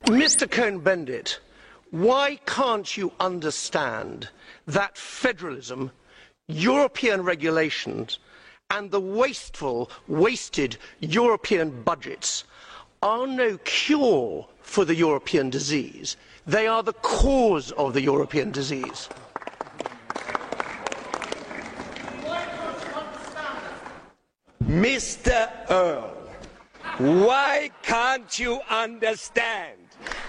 Mr. Cohn-Bendit, why can't you understand that federalism, European regulations and the wasted European budgets are no cure for the European disease. They are the cause of the European disease. Mr. Earl, why can't you understand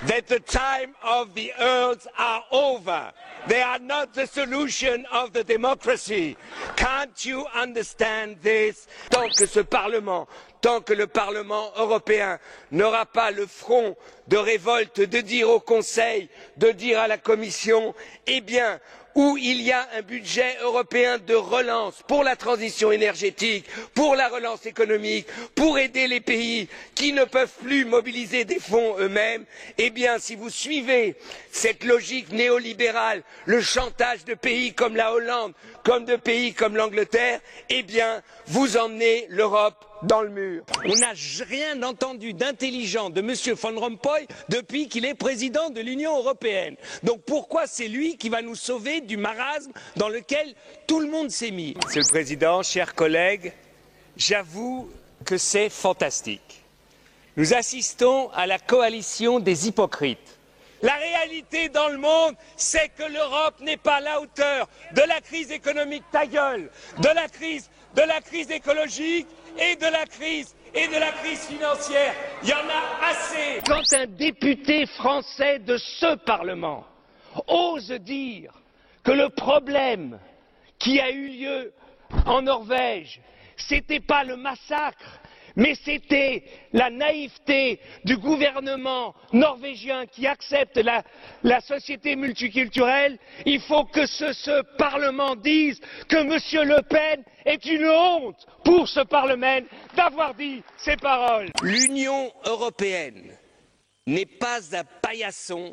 that the time of the Earls are over? They are not the solution of the democracy. Can't you understand this? Tant que le Parlement européen n'aura pas le front de révolte de dire au Conseil, de dire à la Commission, eh bien, où il y a un budget européen de relance pour la transition énergétique, pour la relance économique, pour aider les pays qui ne peuvent plus mobiliser des fonds eux-mêmes, eh bien, si vous suivez cette logique néolibérale, le chantage de pays comme la Hollande, comme de pays comme l'Angleterre, eh bien, vous emmenez l'Europe dans le mur. On n'a rien entendu d'intelligent de M. Van Rompuy depuis qu'il est président de l'Union européenne. Donc pourquoi c'est lui qui va nous sauver du marasme dans lequel tout le monde s'est mis? Monsieur le Président, chers collègues, j'avoue que c'est fantastique. Nous assistons à la coalition des hypocrites. La réalité dans le monde, c'est que l'Europe n'est pas à la hauteur de la crise économique, ta gueule, de la crise écologique et de la crise financière. Il y en a assez. Quand un député français de ce Parlement ose dire que le problème qui a eu lieu en Norvège, c'était pas le massacre, mais c'était la naïveté du gouvernement norvégien qui accepte la société multiculturelle, il faut que ce Parlement dise que M. Le Pen est une honte pour ce Parlement d'avoir dit ces paroles. L'Union européenne n'est pas un paillasson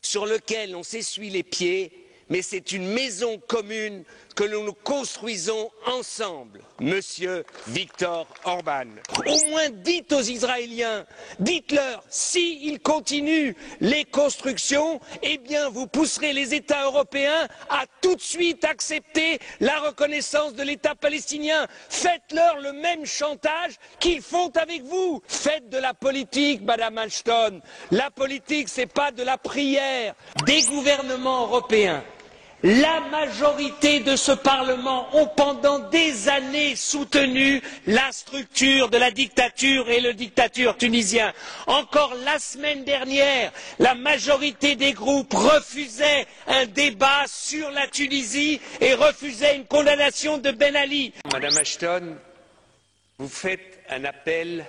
sur lequel on s'essuie les pieds, mais c'est une maison commune que nous construisons ensemble, Monsieur Viktor Orban. Au moins dites aux Israéliens, dites-leur, s'ils continuent les constructions, eh bien vous pousserez les États européens à tout de suite accepter la reconnaissance de l'État palestinien. Faites-leur le même chantage qu'ils font avec vous. Faites de la politique, Madame Ashton. La politique, c'est pas de la prière. Des gouvernements européens. La majorité de ce Parlement ont pendant des années soutenu la structure de la dictature et le dictateur tunisien. Encore la semaine dernière, la majorité des groupes refusait un débat sur la Tunisie et refusait une condamnation de Ben Ali. Madame Ashton, vous faites un appel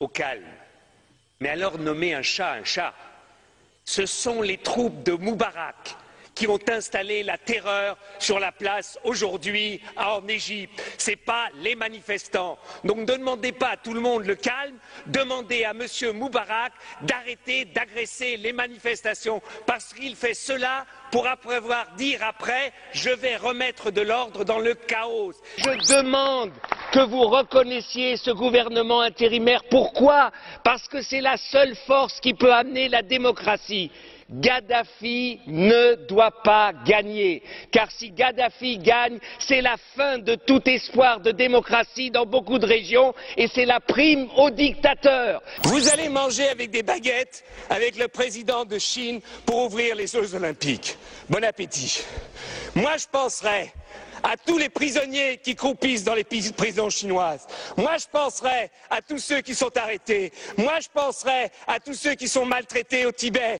au calme. Mais alors nommez un chat un chat. Ce sont les troupes de Moubarak qui ont installé la terreur sur la place aujourd'hui en Égypte. Ce n'est pas les manifestants. Donc ne demandez pas à tout le monde le calme, demandez à M. Moubarak d'arrêter d'agresser les manifestations parce qu'il fait cela pour pouvoir dire après « je vais remettre de l'ordre dans le chaos ». Je demande que vous reconnaissiez ce gouvernement intérimaire. Pourquoi? Parce que c'est la seule force qui peut amener la démocratie. Kadhafi ne doit pas gagner, car si Kadhafi gagne, c'est la fin de tout espoir de démocratie dans beaucoup de régions et c'est la prime aux dictateurs. Vous allez manger avec des baguettes avec le président de Chine pour ouvrir les Jeux Olympiques. Bon appétit. Moi, je penserais à tous les prisonniers qui croupissent dans les prisons chinoises. Moi, je penserais à tous ceux qui sont arrêtés. Moi, je penserais à tous ceux qui sont maltraités au Tibet.